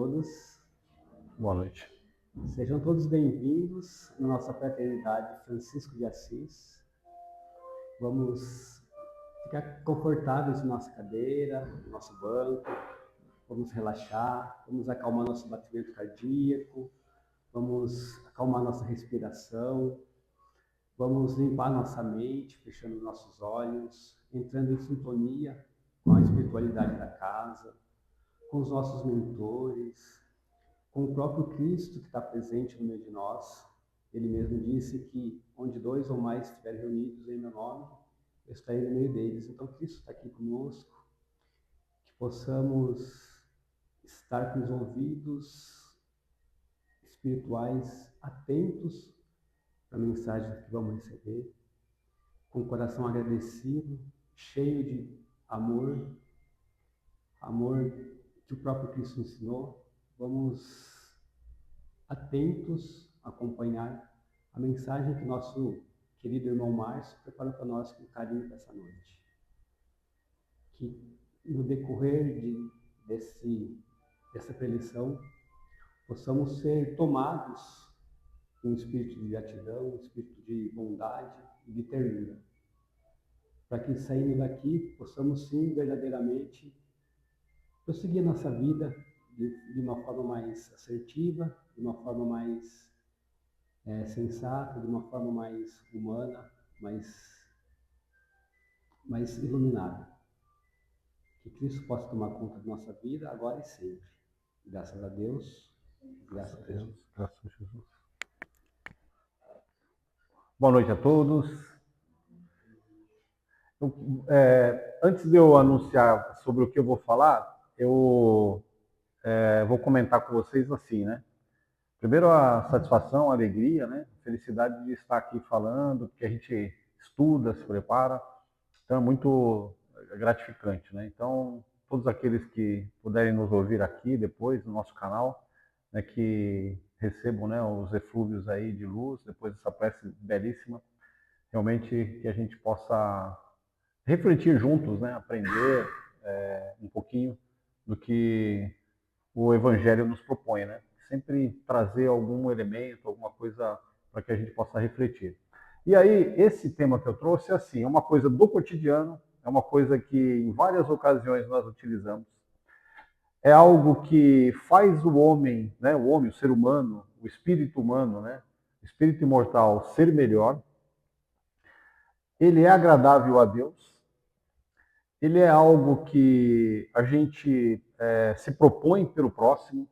todos. Boa noite. Sejam todos bem-vindos na nossa fraternidade Francisco de Assis. Vamos ficar confortáveis na nossa cadeira, no nosso banco. Vamos relaxar, vamos acalmar nosso batimento cardíaco, vamos acalmar nossa respiração, vamos limpar nossa mente, fechando nossos olhos, entrando em sintonia com a espiritualidade da casa, com os nossos mentores, com o próprio Cristo que está presente no meio de nós. Ele mesmo disse que onde 2 ou mais estiverem reunidos em meu nome, eu estarei no meio deles. Então Cristo está aqui conosco, que possamos estar com os ouvidos espirituais atentos para a mensagem que vamos receber, com o coração agradecido, cheio de amor que o próprio Cristo ensinou. Vamos atentos a acompanhar a mensagem que nosso querido irmão Márcio preparou para nós com carinho dessa noite. Que no decorrer dessa preleção possamos ser tomados com um espírito de gratidão, um espírito de bondade e de ternura, para que saindo daqui possamos sim verdadeiramente prosseguir nossa vida de uma forma mais assertiva, de uma forma mais sensata, de uma forma mais humana, mais iluminada. Que Cristo possa tomar conta da nossa vida agora e sempre. Graças a Deus. Graças a Deus. Graças a Jesus. Boa noite a todos. Antes de eu anunciar sobre o que eu vou falar, eu vou comentar com vocês assim, né? Primeiro, a satisfação, a alegria, né? Felicidade de estar aqui falando, porque a gente estuda, se prepara. Então, é muito gratificante, né? Então, todos aqueles que puderem nos ouvir aqui depois no nosso canal, né, que recebam, né, os eflúvios aí de luz, depois dessa prece belíssima, realmente que a gente possa refletir juntos, né, aprender um pouquinho do que o Evangelho nos propõe, né? Sempre trazer algum elemento, alguma coisa para que a gente possa refletir. E aí, esse tema que eu trouxe, assim, é uma coisa do cotidiano, é uma coisa que em várias ocasiões nós utilizamos, é algo que faz o homem, né, o ser humano, o espírito humano, né, o espírito imortal ser melhor. Ele é agradável a Deus. Ele é algo que a gente se propõe pelo próximo,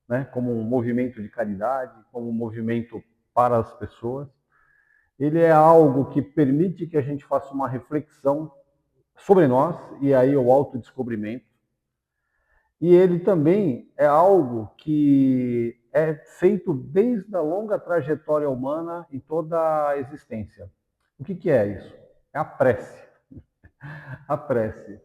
né, como um movimento de caridade, como um movimento para as pessoas. Ele é algo que permite que a gente faça uma reflexão sobre nós, e aí o autodescobrimento. E ele também é algo que é feito desde a longa trajetória humana em toda a existência. O que é isso? É a prece. A prece.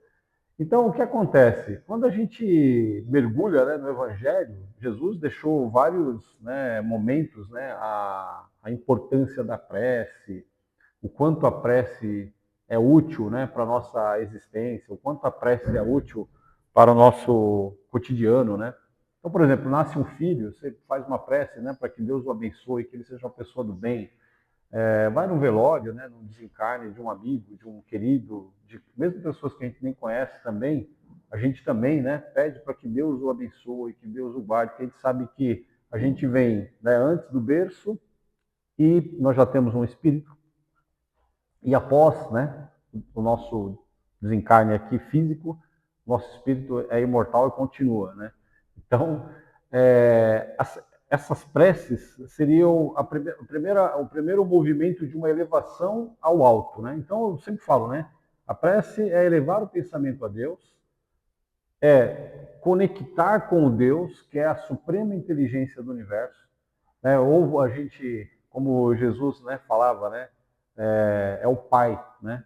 Então, o que acontece? Quando a gente mergulha, né, no Evangelho, Jesus deixou vários, né, momentos, né, a importância da prece, o quanto a prece é útil, né, para a nossa existência, o quanto a prece é útil para o nosso cotidiano, né? Então, por exemplo, nasce um filho, você faz uma prece, né, para que Deus o abençoe, que ele seja uma pessoa do bem. Vai num velório, né, num desencarne de um amigo, de um querido, de mesmo pessoas que a gente nem conhece também, a gente também, né, pede para que Deus o abençoe, que Deus o guarde, porque a gente sabe que a gente vem, né, antes do berço e nós já temos um espírito, e após, né, o nosso desencarne aqui físico, nosso espírito é imortal e continua, né? Então, essas preces seriam o primeiro movimento de uma elevação ao alto, né? Então, eu sempre falo, né? A prece é elevar o pensamento a Deus, é conectar com o Deus, que é a suprema inteligência do universo, né? Ou a gente, como Jesus, né, falava, né? É o Pai, né?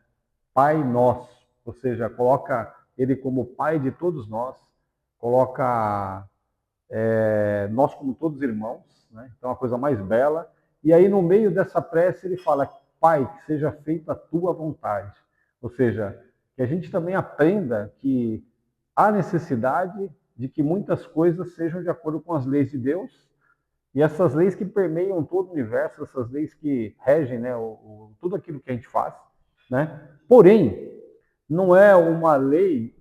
Pai nosso, ou seja, coloca ele como Pai de todos nós, coloca nós como todos irmãos, né? Então a coisa mais bela. E aí no meio dessa prece ele fala: Pai, que seja feita a tua vontade. Ou seja, que a gente também aprenda que há necessidade de que muitas coisas sejam de acordo com as leis de Deus, e essas leis que permeiam todo o universo, essas leis que regem, né, tudo aquilo que a gente faz, né? Porém, não é uma lei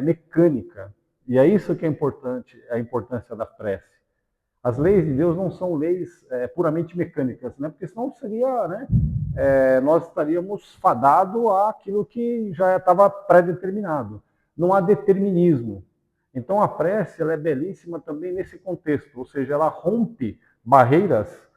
mecânica. E é isso que é importante, a importância da prece. As leis de Deus não são leis puramente mecânicas, né? Porque senão seria, né, nós estaríamos fadados àquilo que já estava pré-determinado. Não há determinismo. Então a prece ela é belíssima também nesse contexto, ou seja, ela rompe barreiras.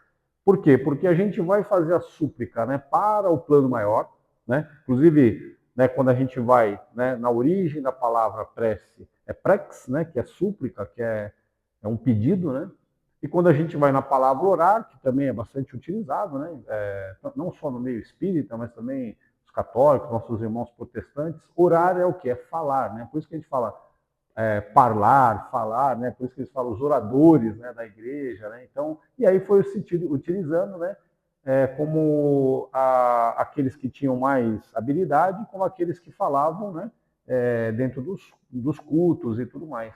Por quê? Porque a gente vai fazer a súplica, né, para o plano maior, né? Inclusive, né, quando a gente vai, né, na origem da palavra prece, é prex, né, que é súplica, que é um pedido, né? E quando a gente vai na palavra orar, que também é bastante utilizado, né? Não só no meio espírita, mas também os católicos, nossos irmãos protestantes, orar é o que? É falar, né? Por isso que a gente fala falar, né? Por isso que eles falam os oradores, né, da igreja, né? Então, e aí foi utilizando, né, como aqueles que tinham mais habilidade, como aqueles que falavam, né, dentro dos cultos e tudo mais.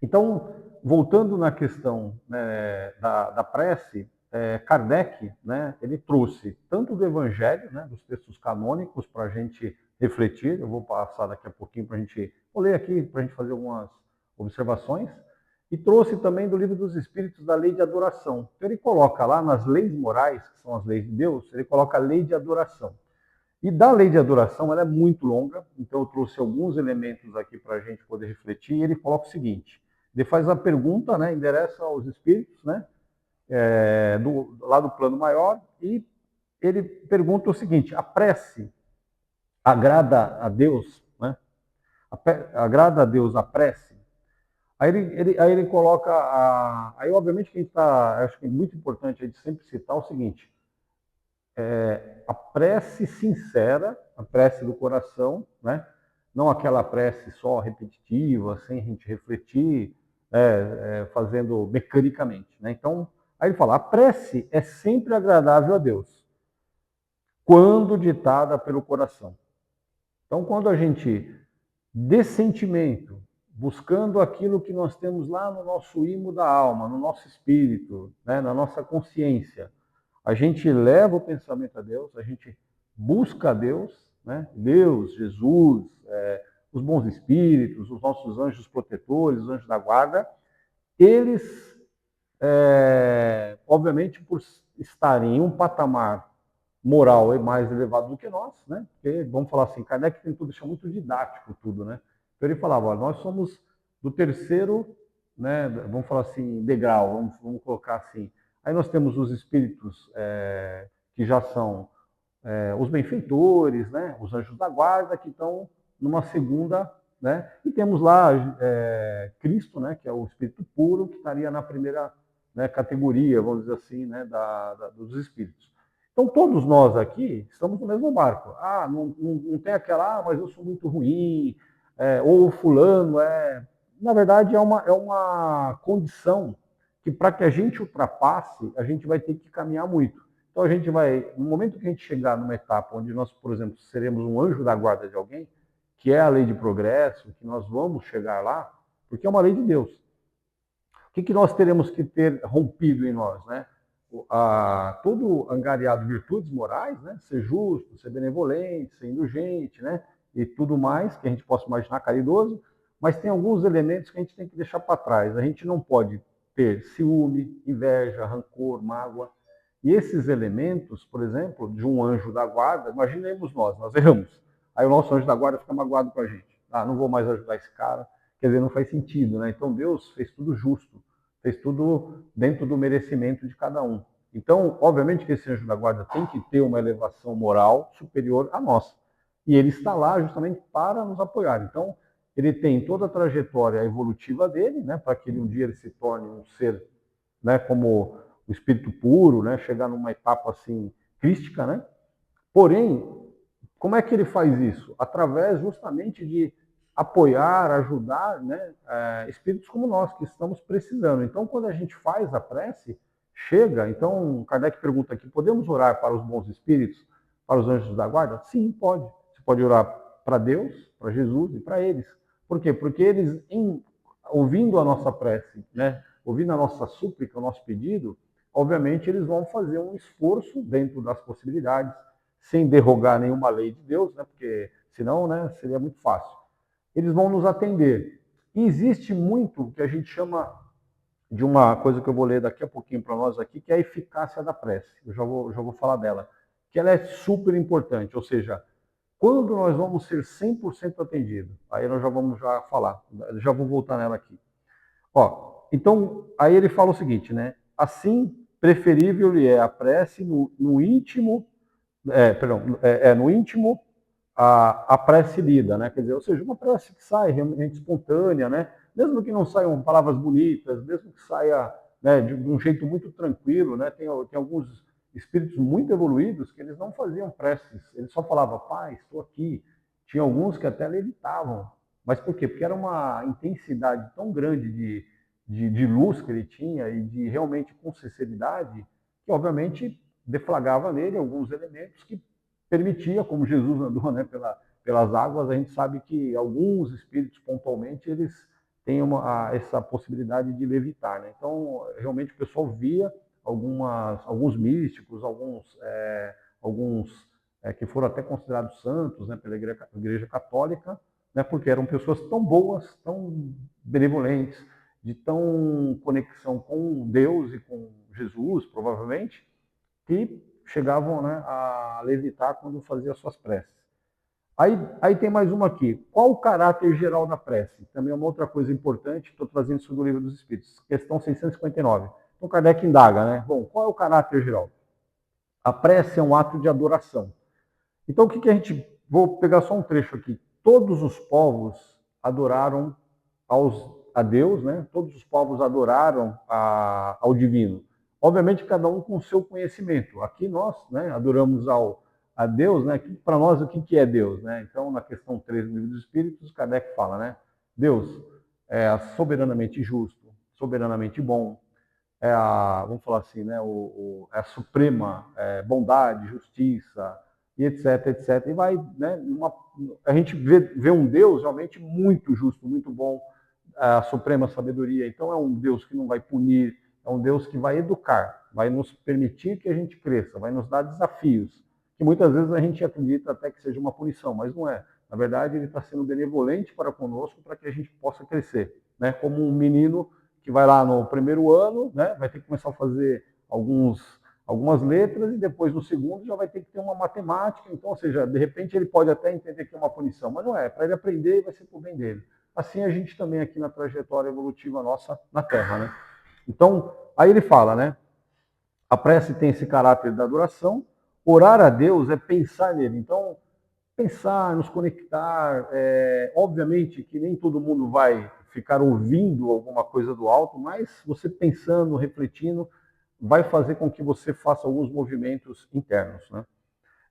Então, voltando na questão, né, da prece, Kardec, né, ele trouxe tanto do Evangelho, né, dos textos canônicos para a gente refletir. Eu vou passar daqui a pouquinho para a gente, vou ler aqui para a gente fazer algumas observações, e trouxe também do Livro dos Espíritos da lei de adoração. Então ele coloca lá nas leis morais, que são as leis de Deus, ele coloca a lei de adoração. E da lei de adoração, ela é muito longa, então eu trouxe alguns elementos aqui para a gente poder refletir, e ele coloca o seguinte: ele faz a pergunta, né, endereça aos espíritos, né, lá do plano maior, e ele pergunta o seguinte: a prece agrada a Deus, né? Agrada a Deus a prece? Aí ele coloca, aí obviamente que a gente acho que é muito importante a gente sempre citar o seguinte: a prece sincera, a prece do coração, né? Não aquela prece só repetitiva, sem a gente refletir, fazendo mecanicamente, né? Então, aí ele fala: a prece é sempre agradável a Deus, quando ditada pelo coração. Então, quando a gente, de sentimento, buscando aquilo que nós temos lá no nosso imo da alma, no nosso espírito, né, na nossa consciência, a gente leva o pensamento a Deus, a gente busca a Deus, né? Deus, Jesus, os bons espíritos, os nossos anjos protetores, os anjos da guarda, eles, obviamente, por estarem em um patamar moral mais elevado do que nós, né? Porque, vamos falar assim, Kardec tentou deixar muito didático tudo, né? Então ele falava: olha, nós somos do terceiro, né, vamos falar assim, degrau, vamos colocar assim. Aí nós temos os espíritos que já são os benfeitores, né, os anjos da guarda, que estão numa segunda, né, e temos lá Cristo, né, que é o espírito puro, que estaria na primeira, né, categoria, vamos dizer assim, né, dos espíritos. Então todos nós aqui estamos no mesmo barco. Não tem aquela, mas eu sou muito ruim, ou o fulano Na verdade, é uma condição que, para que a gente ultrapasse, a gente vai ter que caminhar muito. Então, a gente vai, no momento que a gente chegar numa etapa onde nós, por exemplo, seremos um anjo da guarda de alguém, que é a lei de progresso, que nós vamos chegar lá, porque é uma lei de Deus. O que nós teremos que ter rompido em nós, né? Todo angariado virtudes morais, né? Ser justo, ser benevolente, ser indulgente, né? E tudo mais que a gente possa imaginar, caridoso, mas tem alguns elementos que a gente tem que deixar para trás. A gente não pode ter ciúme, inveja, rancor, mágoa. E esses elementos, por exemplo, de um anjo da guarda, imaginemos nós erramos. Aí o nosso anjo da guarda fica magoado com a gente. Não vou mais ajudar esse cara. Quer dizer, não faz sentido, né? Então Deus fez tudo justo, fez tudo dentro do merecimento de cada um. Então, obviamente que esse anjo da guarda tem que ter uma elevação moral superior à nossa. E ele está lá justamente para nos apoiar. Então, ele tem toda a trajetória evolutiva dele, né, para que um dia ele se torne um ser, né, como o espírito puro, né, chegar numa etapa assim crística, né? Porém, como é que ele faz isso? Através justamente de apoiar, ajudar, né, espíritos como nós, que estamos precisando. Então, quando a gente faz a prece, chega, então Kardec pergunta aqui: podemos orar para os bons espíritos, para os anjos da guarda? Sim, pode. Você pode orar para Deus, para Jesus e para eles. Por quê? Porque eles, em ouvindo a nossa prece, né? Ouvindo a nossa súplica, o nosso pedido, obviamente eles vão fazer um esforço dentro das possibilidades, sem derrogar nenhuma lei de Deus, né? Porque senão, né, seria muito fácil. Eles vão nos atender. E existe muito que a gente chama de uma coisa que eu vou ler daqui a pouquinho para nós aqui, que é a eficácia da prece. Eu já vou falar dela. Que ela é super importante, ou seja, quando nós vamos ser 100% atendidos? Aí nós já falar, já vou voltar nela aqui. Ó, então, aí ele fala o seguinte, né? Assim, preferível lhe é a prece no íntimo, no íntimo a prece lida, né? Quer dizer, ou seja, uma prece que sai realmente espontânea, né? Mesmo que não saiam palavras bonitas, mesmo que saia, né, de um jeito muito tranquilo, né? Tem alguns espíritos muito evoluídos que eles não faziam preces, eles só falavam, pai, estou aqui. Tinha alguns que até levitavam. Mas por quê? Porque era uma intensidade tão grande de luz que ele tinha e de realmente com sinceridade, que obviamente deflagrava nele alguns elementos que permitia, como Jesus andou, né, pelas águas, a gente sabe que alguns espíritos pontualmente eles têm essa possibilidade de levitar, né? Então realmente o pessoal via alguns místicos, alguns que foram até considerados santos, né, pela Igreja Católica, né, porque eram pessoas tão boas, tão benevolentes, de tão conexão com Deus e com Jesus, provavelmente, que chegavam, né, a levitar quando faziam suas preces. Aí tem mais uma aqui. Qual o caráter geral da prece? Também é uma outra coisa importante, estou trazendo isso do Livro dos Espíritos. Questão 659. Então Kardec indaga, né? Bom, qual é o caráter geral? A prece é um ato de adoração. Então o que a gente... Vou pegar só um trecho aqui. Todos os povos adoraram a Deus, né? Todos os povos adoraram ao divino. Obviamente, cada um com o seu conhecimento. Aqui nós, né, adoramos a Deus, né? Para nós, o que é Deus, né? Então, na questão 3 do Livro dos Espíritos, Kardec fala, né? Deus é soberanamente justo, soberanamente bom, vamos falar assim, né? É a suprema bondade, justiça, e etc, etc. E vai, né? A gente vê um Deus realmente muito justo, muito bom, a suprema sabedoria. Então é um Deus que não vai punir, é um Deus que vai educar, vai nos permitir que a gente cresça, vai nos dar desafios, que muitas vezes a gente acredita até que seja uma punição, mas não é. Na verdade, ele está sendo benevolente para conosco para que a gente possa crescer, né? Como um menino que vai lá no primeiro ano, né? Vai ter que começar a fazer algumas letras e depois no segundo já vai ter que ter uma matemática. Então, ou seja, de repente ele pode até entender que é uma punição, mas não é. Para ele aprender e vai ser por bem dele. Assim a gente também aqui na trajetória evolutiva nossa na Terra, né? Então, aí ele fala, né? A prece tem esse caráter da adoração. Orar a Deus é pensar nele. Então, pensar, nos conectar. Obviamente que nem todo mundo vai ficar ouvindo alguma coisa do alto, mas você pensando, refletindo, vai fazer com que você faça alguns movimentos internos, né?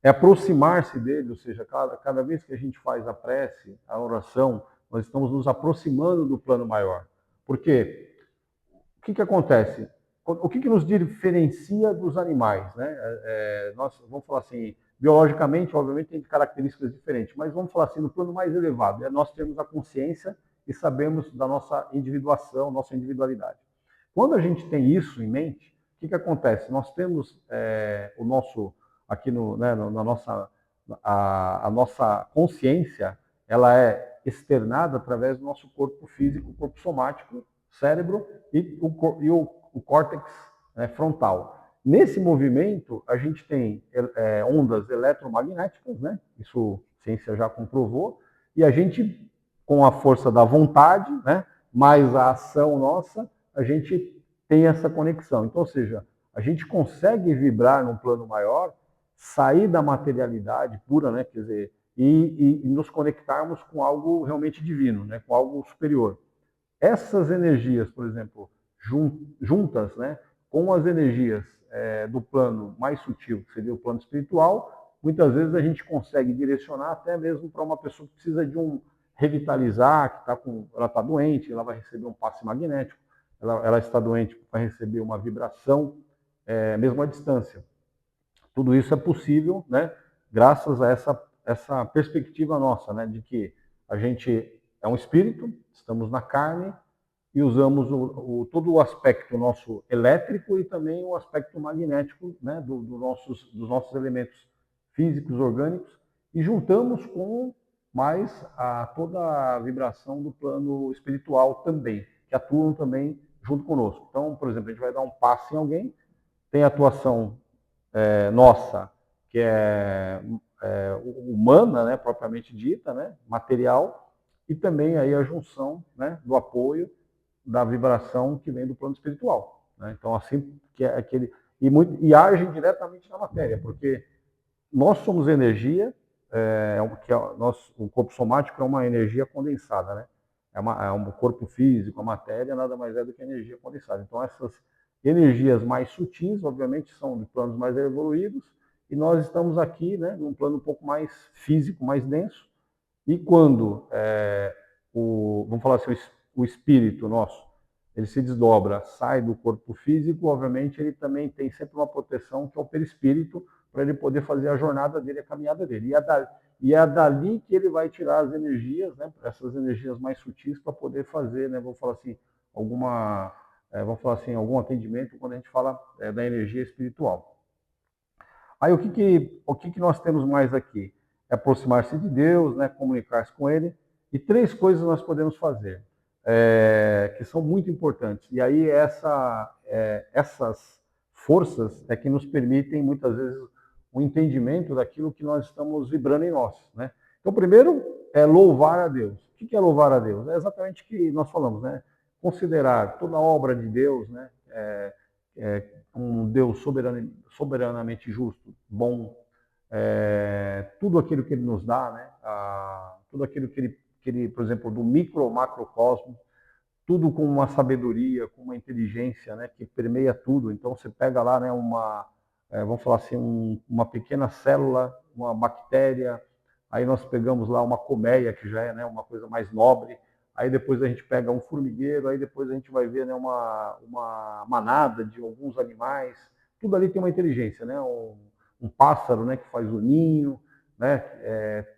É aproximar-se dele, ou seja, cada vez que a gente faz a prece, a oração, nós estamos nos aproximando do plano maior. Por quê? O que acontece? O que nos diferencia dos animais, né? Nós vamos falar assim, biologicamente, obviamente, tem características diferentes, mas vamos falar assim, no plano mais elevado, nós temos a consciência e sabemos da nossa individuação, nossa individualidade. Quando a gente tem isso em mente, o que acontece? Nós temos o nosso, aqui na nossa, a nossa consciência, ela é externada através do nosso corpo físico, corpo somático, cérebro e o córtex, né, frontal. Nesse movimento, a gente tem ondas eletromagnéticas, né? Isso a ciência já comprovou, e a gente, com a força da vontade, né, mais a ação nossa, a gente tem essa conexão. Então, ou seja, a gente consegue vibrar num plano maior, sair da materialidade pura, né, quer dizer, e nos conectarmos com algo realmente divino, né, com algo superior. Essas energias, por exemplo, juntas, né, com as energias do plano mais sutil, que seria o plano espiritual, muitas vezes a gente consegue direcionar até mesmo para uma pessoa que precisa de revitalizar, que ela está doente, ela vai receber um passe magnético, ela está doente, vai receber uma vibração, mesmo à distância. Tudo isso é possível, né, graças a essa perspectiva nossa, né, de que a gente é um espírito, estamos na carne, e usamos todo o aspecto nosso elétrico e também o aspecto magnético, né, dos nossos elementos físicos, orgânicos, e juntamos com mais toda a vibração do plano espiritual também, que atuam também junto conosco. Então, por exemplo, a gente vai dar um passe em alguém, tem a atuação nossa, que humana, né, propriamente dita, né, material, e também aí a junção, né, do apoio da vibração que vem do plano espiritual, né? Então, assim, que é aquele e agem diretamente na matéria, porque nós somos energia, o corpo somático é uma energia condensada, né? É um corpo físico, a matéria nada mais é do que energia condensada. Então, essas energias mais sutis, obviamente, são de planos mais evoluídos, e nós estamos aqui, né, num plano um pouco mais físico, mais denso, e quando vamos falar assim, o espírito nosso, ele se desdobra, sai do corpo físico, obviamente ele também tem sempre uma proteção, que é o perispírito, para ele poder fazer a jornada dele, a caminhada dele. E é dali que ele vai tirar as energias, né, essas energias mais sutis, para poder fazer, né, vamos falar assim, algum atendimento, quando a gente fala da energia espiritual. Aí o que nós temos mais aqui? É aproximar-se de Deus, né, comunicar-se com Ele. E 3 coisas nós podemos fazer, que são muito importantes. E aí essas forças é que nos permitem, muitas vezes, o entendimento daquilo que nós estamos vibrando em nós, né? Então, primeiro é louvar a Deus. O que é louvar a Deus? É exatamente o que nós falamos, né? Considerar toda a obra de Deus, né? Um Deus soberanamente justo, bom, tudo aquilo que Ele nos dá, né? Tudo aquilo que ele, por exemplo, do micro ao macrocosmo, tudo com uma sabedoria, com uma inteligência, né, que permeia tudo. Então você pega lá, né, vamos falar assim, uma pequena célula, uma bactéria, aí nós pegamos lá uma colmeia, que já é, né, uma coisa mais nobre, aí depois a gente pega um formigueiro, aí depois a gente vai ver, né, uma manada de alguns animais, tudo ali tem uma inteligência, né, um pássaro, né, que faz o ninho, né,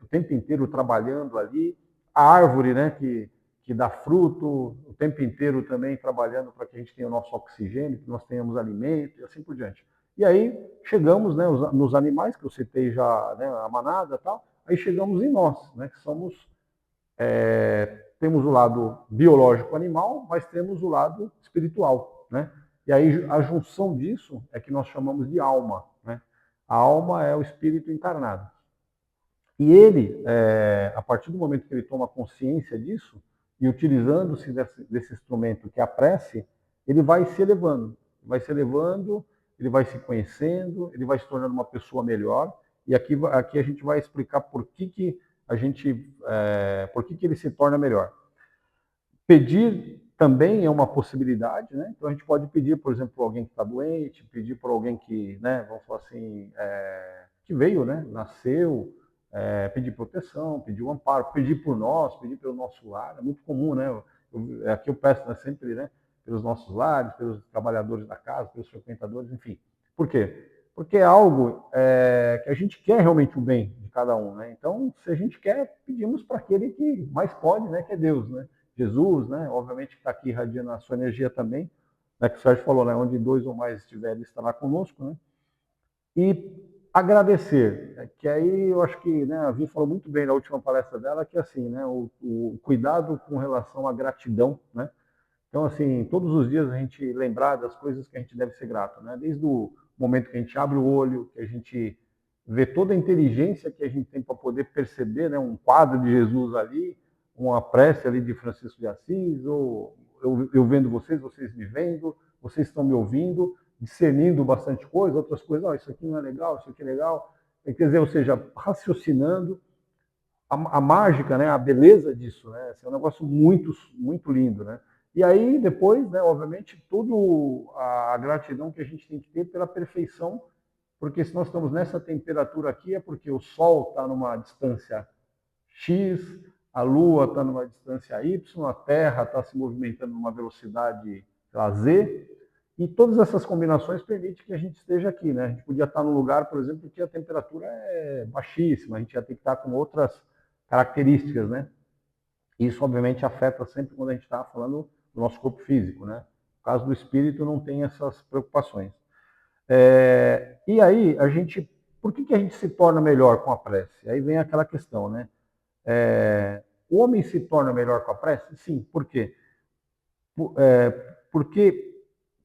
o tempo inteiro trabalhando ali, a árvore, né, que dá fruto, o tempo inteiro também trabalhando para que a gente tenha o nosso oxigênio, que nós tenhamos alimento e assim por diante. E aí chegamos, né, nos animais, que eu citei já, né, a manada e tal, aí chegamos em nós, né, que temos o lado biológico animal, mas temos o lado espiritual, né? E aí a junção disso é que nós chamamos de alma, né? A alma é o espírito encarnado. E ele, a partir do momento que ele toma consciência disso, e utilizando-se desse instrumento que é a prece, ele vai se elevando, ele vai se conhecendo, ele vai se tornando uma pessoa melhor, e aqui a gente vai explicar por que ele se torna melhor. Pedir também é uma possibilidade, né? Então a gente pode pedir, por exemplo, para alguém que está doente, pedir para alguém que, né, vamos falar assim, que veio, né, nasceu, pedir proteção, pedir um amparo, pedir por nós, pedir pelo nosso lar, é muito comum, né? Aqui eu peço, né, sempre, né, pelos nossos lares, pelos trabalhadores da casa, pelos frequentadores, enfim. Por quê? Porque é algo que a gente quer realmente o bem de cada um, né? Então, se a gente quer, pedimos para aquele que mais pode, né, que é Deus, né? Jesus, né? Obviamente que está aqui irradiando a sua energia também, né? Que o Sérgio falou, né? Onde 2 ou mais estiverem, estará conosco, né? E agradecer, que aí eu acho que, né, a Vi falou muito bem na última palestra dela, que assim, né, o cuidado com relação à gratidão, né? Então, assim, todos os dias a gente lembrar das coisas que a gente deve ser grato, né? Desde o momento que a gente abre o olho, que a gente vê toda a inteligência que a gente tem para poder perceber, né, um quadro de Jesus ali, uma prece ali de Francisco de Assis, ou eu vendo vocês, vocês me vendo, vocês estão me ouvindo, discernindo bastante coisa, outras coisas, oh, isso aqui não é legal, isso aqui é legal. Quer dizer, ou seja, raciocinando a mágica, né, a beleza disso, né? Esse é um negócio muito, muito lindo, né? E aí depois, né, obviamente, toda a gratidão que a gente tem que ter pela perfeição, porque se nós estamos nessa temperatura aqui é porque o Sol está numa distância X, a Lua está numa distância Y, a Terra está se movimentando numa velocidade, sei lá, Z, e todas essas combinações permitem que a gente esteja aqui, né? A gente podia estar num lugar, por exemplo, que a temperatura é baixíssima, a gente ia ter que estar com outras características, né? Isso, obviamente, afeta sempre quando a gente está falando do nosso corpo físico, né? No caso do espírito não tem essas preocupações. E aí, por que a gente se torna melhor com a prece? Aí vem aquela questão, né? O homem se torna melhor com a prece? Sim, por quê? Porque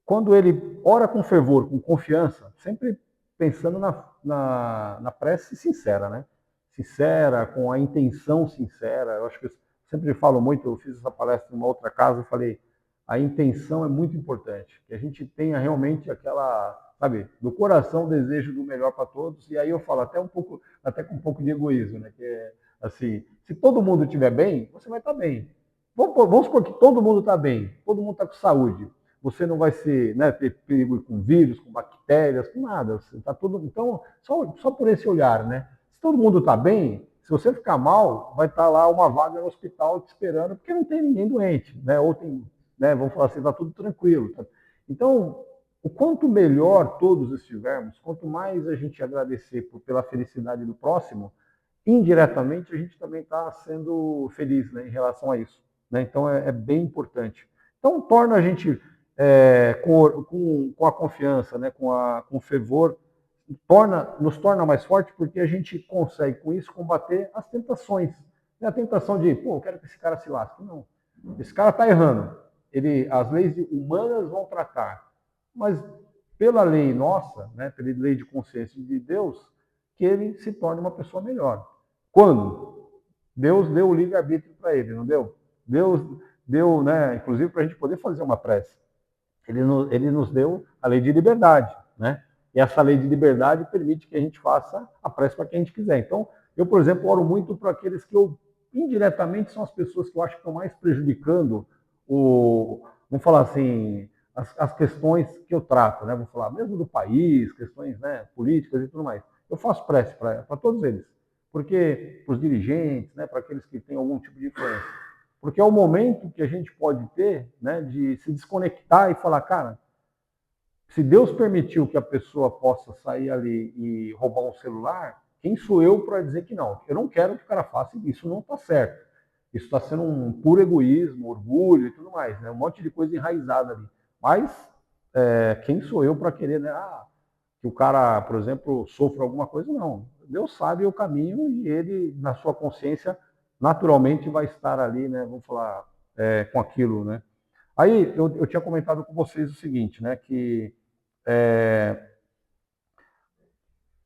quando ele ora com fervor, com confiança, sempre pensando na prece sincera, né? Sincera, com a intenção sincera. Eu acho que eu sempre falo muito, eu fiz essa palestra em uma outra casa, eu falei, a intenção é muito importante, que a gente tenha realmente aquela, sabe, do coração o desejo do melhor para todos, e aí eu falo até com um pouco de egoísmo, né? Que é assim, se todo mundo estiver bem, você vai estar bem. Vamos supor que todo mundo está bem, todo mundo está com saúde. Você não vai ter perigo com vírus, com bactérias, com nada. Tá tudo, então, só por esse olhar, né? Se todo mundo está bem, se você ficar mal, vai estar lá uma vaga no hospital te esperando, porque não tem ninguém doente, né? Ou tem, né? Vamos falar assim, está tudo tranquilo. Tá? Então, o quanto melhor todos estivermos, quanto mais a gente agradecer pela felicidade do próximo, indiretamente a gente também está sendo feliz, né, em relação a isso. Né? Então é bem importante. Então torna a gente com a confiança, né, com o fervor, nos torna mais forte porque a gente consegue com isso combater as tentações. Não é a tentação de, pô, eu quero que esse cara se lasque. Não. Esse cara está errando. As leis humanas vão tratar. Mas pela lei nossa, né, pela lei de consciência de Deus, que ele se torne uma pessoa melhor. Quando? Deus deu o livre-arbítrio para ele, não deu? Deus deu, né, inclusive para a gente poder fazer uma prece. Ele nos deu a lei de liberdade, né? E essa lei de liberdade permite que a gente faça a prece para quem a gente quiser. Então, eu, por exemplo, oro muito para aqueles que indiretamente são as pessoas que eu acho que estão mais prejudicando vamos falar assim, as questões que eu trato, né? Vamos falar mesmo do país, questões, né, políticas e tudo mais. Eu faço prece para todos eles, porque para os dirigentes, né, para aqueles que têm algum tipo de influência. Porque é o momento que a gente pode ter, né, de se desconectar e falar, cara, se Deus permitiu que a pessoa possa sair ali e roubar um celular, quem sou eu para dizer que não? Eu não quero que o cara faça isso, não está certo. Isso está sendo um puro egoísmo, orgulho e tudo mais, né? Um monte de coisa enraizada ali. Mas quem sou eu para querer, né? Que o cara, por exemplo, sofra alguma coisa? Não. Deus sabe o caminho e ele, na sua consciência, naturalmente vai estar ali, né? Vamos falar com aquilo, né? Aí eu tinha comentado com vocês o seguinte, né? Que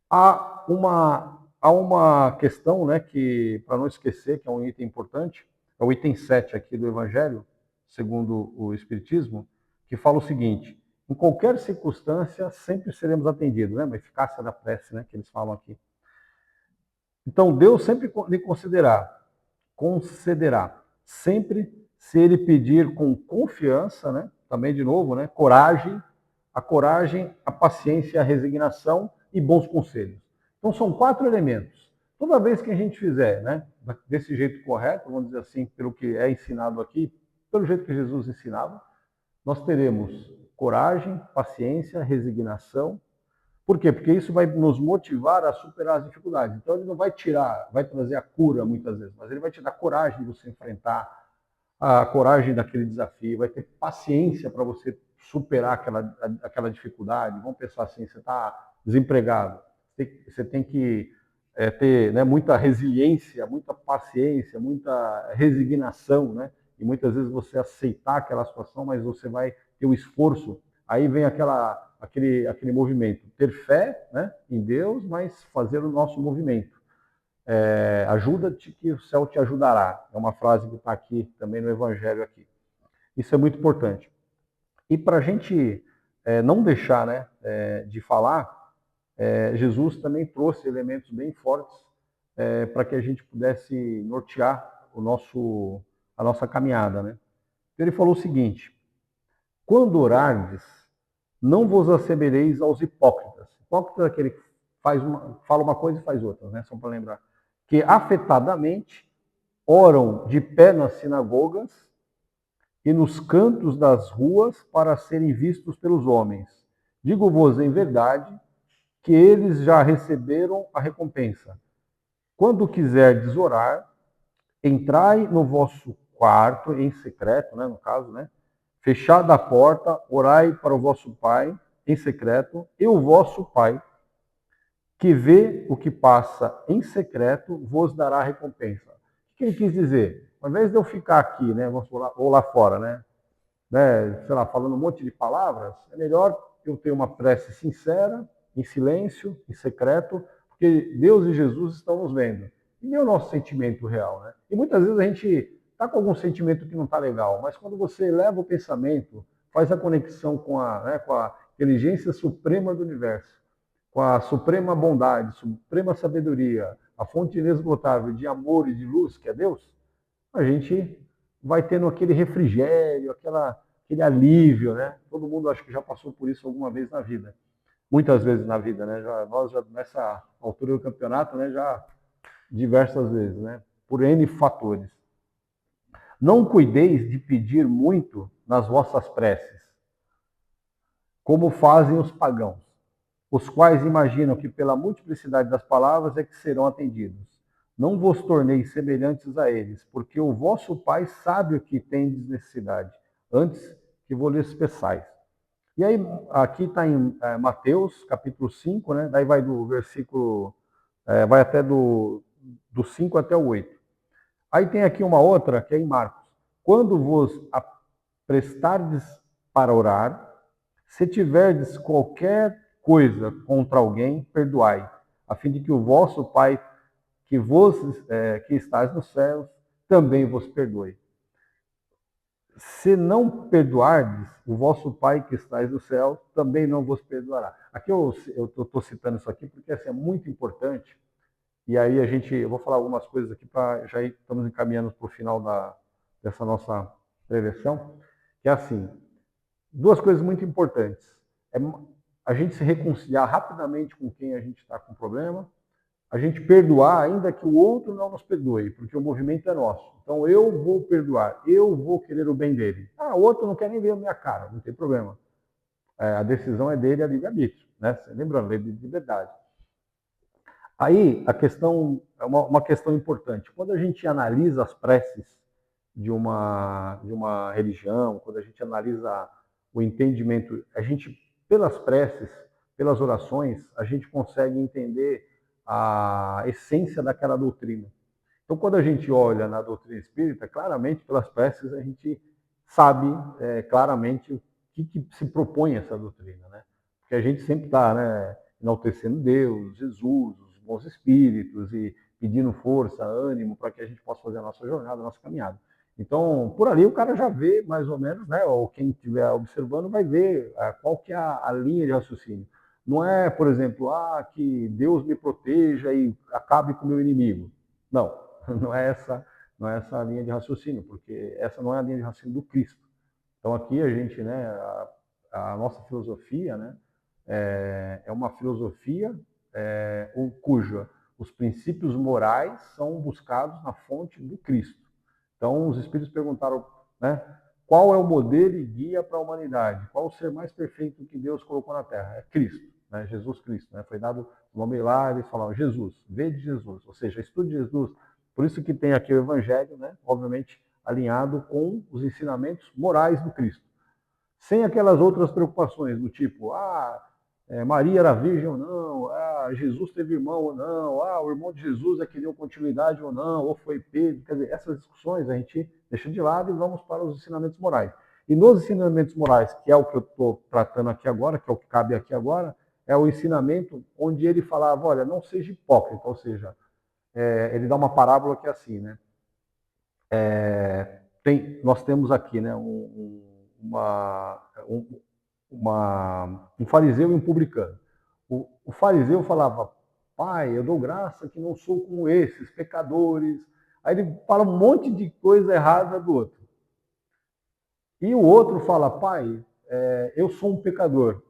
há uma questão, né? Que para não esquecer, que é um item importante, é o item 7 aqui do Evangelho, segundo o Espiritismo, que fala o seguinte: em qualquer circunstância sempre seremos atendidos, né? A eficácia da prece, né? Que eles falam aqui. Então Deus sempre lhe concederá, sempre se ele pedir com confiança, né? Também de novo, né? Coragem, a paciência, a resignação e bons conselhos. Então são 4 elementos. Toda vez que a gente fizer, né, desse jeito correto, vamos dizer assim, pelo que é ensinado aqui, pelo jeito que Jesus ensinava, nós teremos coragem, paciência, resignação. Por quê? Porque isso vai nos motivar a superar as dificuldades. Então ele não vai trazer a cura muitas vezes, mas ele vai te dar coragem de você enfrentar a coragem daquele desafio, vai ter paciência para você superar aquela dificuldade. Vamos pensar assim, você está desempregado, você tem que ter, né, muita resiliência, muita paciência, muita resignação, né? E muitas vezes você aceitar aquela situação, mas você vai ter o esforço. Aí vem aquele movimento, ter fé, né, em Deus, mas fazer o nosso movimento. Ajuda-te que o céu te ajudará. É uma frase que está aqui também no Evangelho aqui. Isso é muito importante. E para a gente não deixar, né, de falar, Jesus também trouxe elementos bem fortes para que a gente pudesse nortear a nossa caminhada, né? Ele falou o seguinte: quando orardes, não vos assemelheis aos hipócritas. Hipócrita é aquele que fala uma coisa e faz outra, né? Só para lembrar. Que afetadamente oram de pé nas sinagogas e nos cantos das ruas para serem vistos pelos homens. Digo-vos em verdade que eles já receberam a recompensa. Quando quiserdes orar, entrai no vosso quarto, em secreto, né, no caso, né? fechada a porta, orai para o vosso Pai em secreto, e o vosso Pai, que vê o que passa em secreto, vos dará recompensa. O que ele quis dizer? Ao invés de eu ficar aqui, né, ou lá fora, sei lá, falando um monte de palavras, é melhor eu ter uma prece sincera, em silêncio, em secreto, porque Deus e Jesus estão nos vendo. E é o nosso sentimento real, né? E muitas vezes a gente está com algum sentimento que não está legal, mas quando você leva o pensamento, faz a conexão com a inteligência suprema do universo, com a suprema bondade, suprema sabedoria, a fonte inesgotável de amor e de luz, que é Deus, a gente vai tendo aquele refrigério, aquele alívio, né? Todo mundo acho que já passou por isso alguma vez na vida. Muitas vezes na vida, né? Nós já nessa altura do campeonato, né, já diversas vezes, né? Por N fatores. Não cuideis de pedir muito nas vossas preces, como fazem os pagãos, os quais imaginam que pela multiplicidade das palavras é que serão atendidos. Não vos torneis semelhantes a eles, porque o vosso Pai sabe o que tendes necessidade, antes que vos lhes peçais. E aí, aqui está em Mateus, capítulo 5, né? Daí vai do versículo, vai até do 5 até o 8. Aí tem aqui uma outra, que é em Marcos. Quando vos aprestardes para orar, se tiverdes qualquer coisa contra alguém, perdoai, a fim de que o vosso Pai que estás nos céus também vos perdoe. Se não perdoardes, o vosso Pai que estás no céu também não vos perdoará. Aqui eu estou citando isso aqui porque assim, é muito importante. E aí eu vou falar algumas coisas aqui para já estamos encaminhando para o final dessa nossa preleção, que é assim, duas coisas muito importantes. É a gente se reconciliar rapidamente com quem a gente está com problema, a gente perdoar, ainda que o outro não nos perdoe, porque o movimento é nosso. Então eu vou perdoar, eu vou querer o bem dele. Ah, o outro não quer nem ver a minha cara, não tem problema. A decisão é dele, é livre-arbítrio, né? Lembrando, lei de liberdade. Aí a questão é uma questão importante. Quando a gente analisa as preces de uma religião, quando a gente analisa o entendimento, pelas preces, pelas orações, a gente consegue entender a essência daquela doutrina. Então, quando a gente olha na doutrina espírita, claramente, pelas preces, a gente sabe claramente o que se propõe essa doutrina, né? Porque a gente sempre está, né, enaltecendo Deus, Jesus, os bons espíritos e pedindo força, ânimo para que a gente possa fazer a nossa jornada, a nossa caminhada. Então, por ali o cara já vê mais ou menos, né, ou quem estiver observando vai ver qual que é a linha de raciocínio. Não é, por exemplo, que Deus me proteja e acabe com o meu inimigo. Não, não é essa a linha de raciocínio, porque essa não é a linha de raciocínio do Cristo. Então aqui a gente, né, a nossa filosofia, né, é uma filosofia cuja os princípios morais são buscados na fonte do Cristo. Então os espíritos perguntaram, né, qual é o modelo e guia para a humanidade? Qual o ser mais perfeito que Deus colocou na Terra? É Cristo, né, Jesus Cristo. Né? Foi dado o nome lá, eles falaram Jesus, vede Jesus, ou seja, estude Jesus. Por isso que tem aqui o Evangelho, né, obviamente alinhado com os ensinamentos morais do Cristo. Sem aquelas outras preocupações do tipo, Maria era virgem ou não, Jesus teve irmão ou não, o irmão de Jesus é que deu continuidade ou não, ou foi Pedro. Quer dizer, essas discussões a gente deixa de lado e vamos para os ensinamentos morais. E nos ensinamentos morais, que é o que eu estou tratando aqui agora, que é o que cabe aqui agora, é o ensinamento onde ele falava, olha, não seja hipócrita, ou seja, ele dá uma parábola que é assim, né? Nós temos aqui, né, um fariseu e um publicano. O fariseu falava, pai, eu dou graça que não sou como esses pecadores. Aí ele fala um monte de coisa errada do outro. E o outro fala, pai, eu sou um pecador.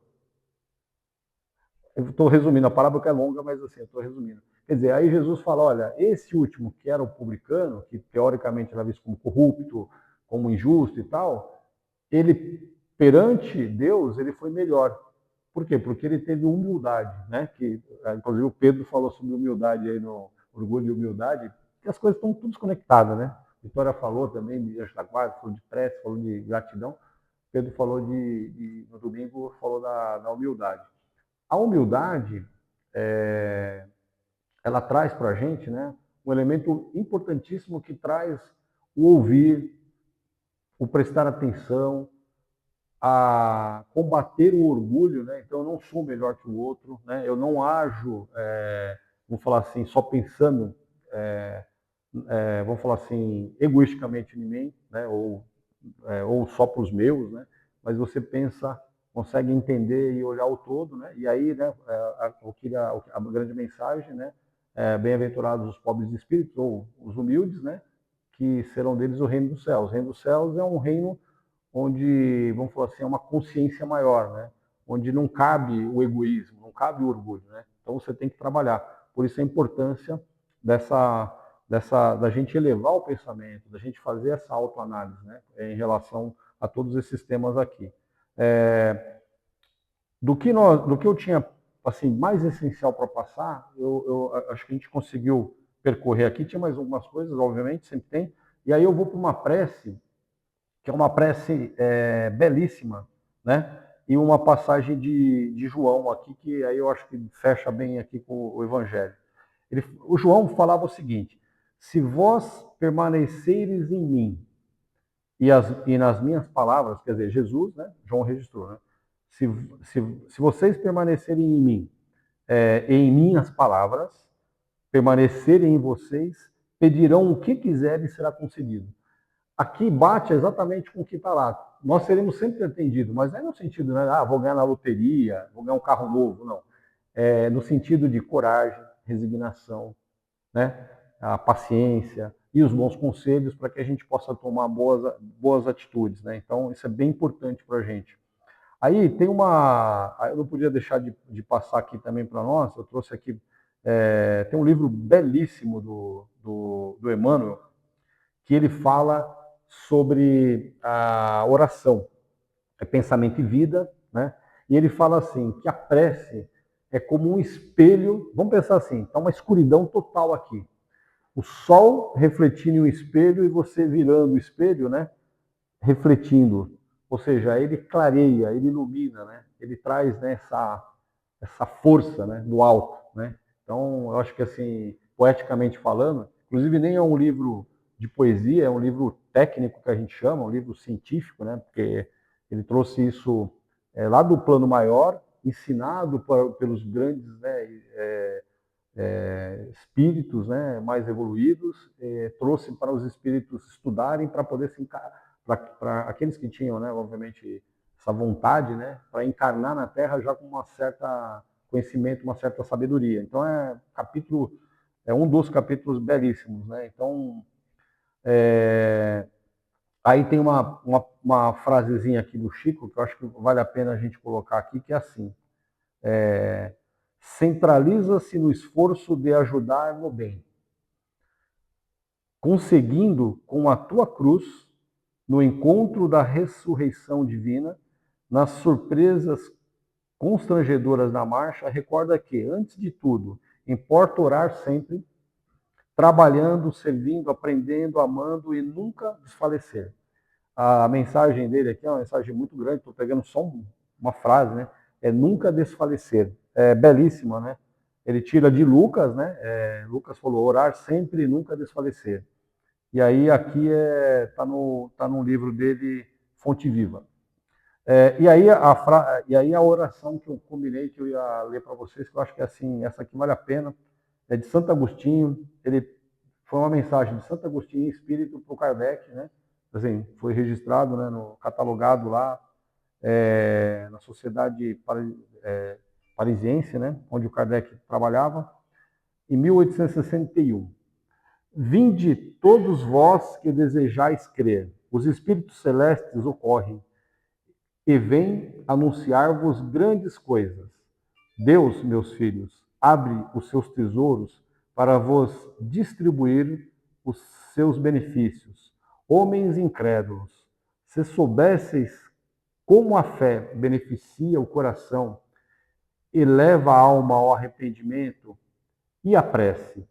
Eu estou resumindo, a parábola que é longa, mas assim, eu estou resumindo. Quer dizer, aí Jesus fala, olha, esse último, que era o publicano, que teoricamente era visto como corrupto, como injusto e tal, ele, perante Deus, ele foi melhor. Por quê? Porque ele teve humildade, né? Que, inclusive o Pedro falou sobre humildade aí no Orgulho e Humildade, que as coisas estão todas conectadas, né? A Vitória falou também de anjo da guarda, falou de prece, falou de gratidão. Pedro falou no domingo, falou da humildade. A humildade, ela traz para a gente, né, um elemento importantíssimo que traz o ouvir, o prestar atenção, a combater o orgulho, né? Então eu não sou melhor que o outro, né? Eu não ajo, vamos falar assim, só pensando, vamos falar assim, egoisticamente em mim, né? Ou só para os meus, né? Mas você pensa, consegue entender e olhar o todo, né? E aí, né? A grande mensagem, né? Bem-aventurados os pobres de espírito ou os humildes, né? Que serão deles o reino dos céus. O reino dos céus é um reino onde, vamos falar assim, é uma consciência maior, né? Onde não cabe o egoísmo, não cabe o orgulho, né? Então você tem que trabalhar. Por isso a importância da gente elevar o pensamento, da gente fazer essa autoanálise, né? Em relação a todos esses temas aqui. Do que eu tinha assim mais essencial para passar, eu acho que a gente conseguiu percorrer aqui. Tinha mais algumas coisas, obviamente, sempre tem. E aí eu vou para uma prece que é uma prece belíssima, né? E uma passagem de João aqui, que aí eu acho que fecha bem aqui com o Evangelho. O João falava o seguinte: se vós permaneceres em mim e nas minhas palavras, quer dizer, Jesus, né? João registrou, né? Se vocês permanecerem em mim, em minhas palavras, permanecerem em vocês, pedirão o que quiserem e será concedido. Aqui bate exatamente com o que está lá. Nós seremos sempre atendidos, mas não é no sentido, né? Vou ganhar na loteria, vou ganhar um carro novo, não. É no sentido de coragem, resignação, né? A paciência e os bons conselhos para que a gente possa tomar boas atitudes, né? Então, isso é bem importante para a gente. Aí tem eu não podia deixar de passar aqui também para nós, eu trouxe aqui, tem um livro belíssimo do Emmanuel, que ele fala sobre a oração, pensamento e vida, né? E ele fala assim, que a prece é como um espelho, vamos pensar assim, está uma escuridão total aqui. O sol refletindo em um espelho e você virando o espelho, né? Refletindo. Ou seja, ele clareia, ele ilumina, né? Ele traz, né, essa força, né, do alto, né? Então, eu acho que assim, poeticamente falando, inclusive nem é um livro de poesia, é um livro técnico que a gente chama, um livro científico, né? Porque ele trouxe isso lá do plano maior, ensinado pelos grandes, né, espíritos, né, mais evoluídos, trouxe para os espíritos estudarem para poder se para aqueles que tinham, né, obviamente, essa vontade, né, para encarnar na Terra já com uma certa conhecimento, uma certa sabedoria. Então é um dos capítulos belíssimos, né? Então aí tem uma frasezinha aqui do Chico que eu acho que vale a pena a gente colocar aqui, que é assim: centraliza-se no esforço de ajudar no bem, conseguindo com a tua cruz, no encontro da ressurreição divina, nas surpresas constrangedoras da marcha, recorda que, antes de tudo, importa orar sempre, trabalhando, servindo, aprendendo, amando e nunca desfalecer. A mensagem dele aqui é uma mensagem muito grande, estou pegando só uma frase, né? É nunca desfalecer. É belíssima, né? Ele tira de Lucas, né? Lucas falou, orar sempre e nunca desfalecer. E aí aqui tá no livro dele, Fonte Viva. E aí a oração que eu combinei, que eu ia ler para vocês, que eu acho que assim, essa aqui vale a pena, é de Santo Agostinho. Foi uma mensagem de Santo Agostinho em espírito para o Kardec, né? Assim, foi registrado, né, catalogado lá na Sociedade Parisiense, né, onde o Kardec trabalhava, em 1861. Vinde todos vós que desejais crer, os espíritos celestes ocorrem e vêm anunciar-vos grandes coisas. Deus, meus filhos, abre os seus tesouros para vos distribuir os seus benefícios. Homens incrédulos, se soubesseis como a fé beneficia o coração e leva a alma ao arrependimento, e a prece,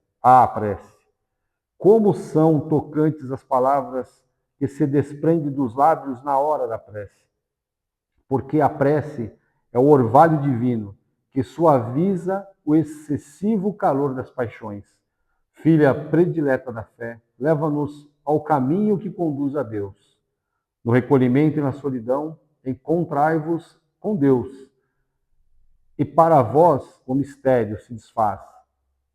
como são tocantes as palavras que se desprendem dos lábios na hora da prece. porque a prece é o orvalho divino que suaviza o excessivo calor das paixões. Filha predileta da fé, leva-nos ao caminho que conduz a Deus. No recolhimento e na solidão, encontrai-vos com Deus. E para vós o mistério se desfaz,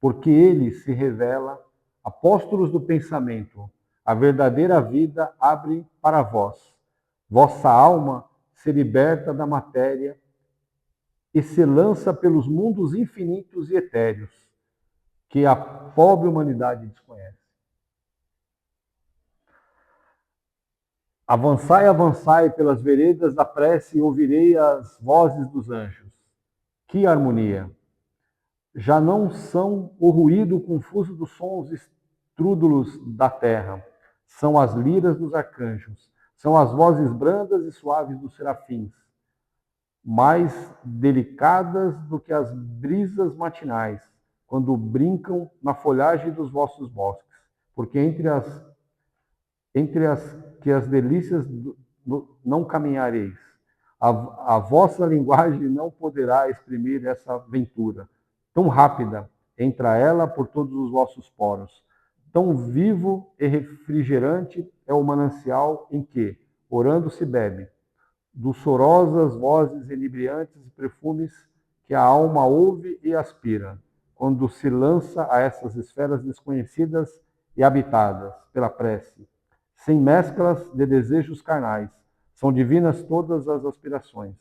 porque ele se revela, apóstolos do pensamento, a verdadeira vida abre para vós. Vossa alma se liberta da matéria e se lança pelos mundos infinitos e etéreos, que a pobre humanidade desconhece. Avançai, avançai pelas veredas da prece e ouvirei as vozes dos anjos. Que harmonia! Já não são o ruído confuso dos sons estrúdulos da terra, são as liras dos arcanjos, são as vozes brandas e suaves dos serafins, mais delicadas do que as brisas matinais, quando brincam na folhagem dos vossos bosques, porque entre as que as delícias não caminhareis, a vossa linguagem não poderá exprimir essa ventura. Tão rápida entra ela por todos os vossos poros. Tão vivo e refrigerante é o manancial em que, orando, se bebe. Doçorosas vozes inebriantes e perfumes que a alma ouve e aspira, quando se lança a essas esferas desconhecidas e habitadas pela prece. Sem mesclas de desejos carnais, são divinas todas as aspirações.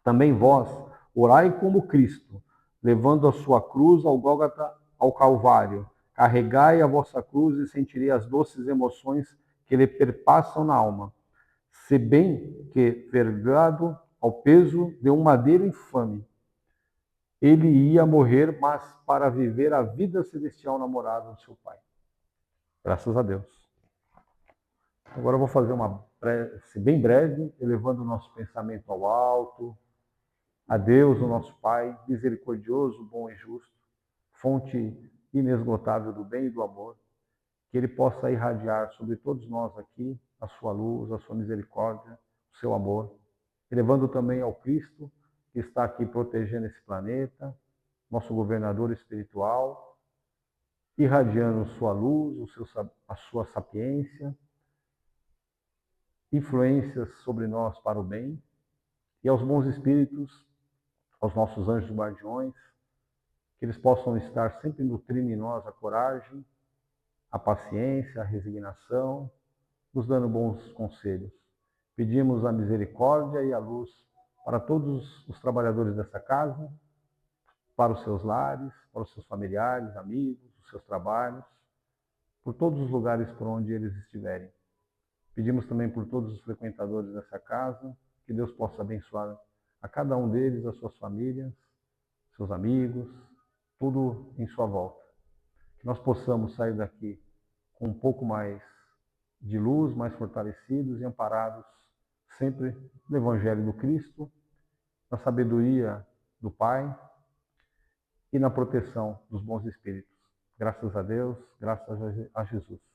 Também vós, orai como Cristo, levando a sua cruz ao Gólgota, ao Calvário. Carregai a vossa cruz e sentirei as doces emoções que lhe perpassam na alma. Se bem que, vergado ao peso de um madeiro infame, ele ia morrer, mas para viver a vida celestial na morada do seu Pai. Graças a Deus. Agora eu vou fazer uma prece bem breve, elevando o nosso pensamento ao alto, a Deus, o nosso Pai, misericordioso, bom e justo, fonte inesgotável do bem e do amor, que Ele possa irradiar sobre todos nós aqui a sua luz, a sua misericórdia, o seu amor, elevando também ao Cristo, que está aqui protegendo esse planeta, nosso governador espiritual, irradiando sua luz, a sua sapiência, influências sobre nós para o bem, e aos bons espíritos, aos nossos anjos guardiões, que eles possam estar sempre nutrindo em nós a coragem, a paciência, a resignação, nos dando bons conselhos. Pedimos a misericórdia e a luz para todos os trabalhadores dessa casa, para os seus lares, para os seus familiares, amigos, os seus trabalhos, por todos os lugares por onde eles estiverem. Pedimos também por todos os frequentadores dessa casa, que Deus possa abençoar a cada um deles, as suas famílias, seus amigos, tudo em sua volta. Que nós possamos sair daqui com um pouco mais de luz, mais fortalecidos e amparados sempre no Evangelho do Cristo, na sabedoria do Pai e na proteção dos bons espíritos. Graças a Deus, graças a Jesus.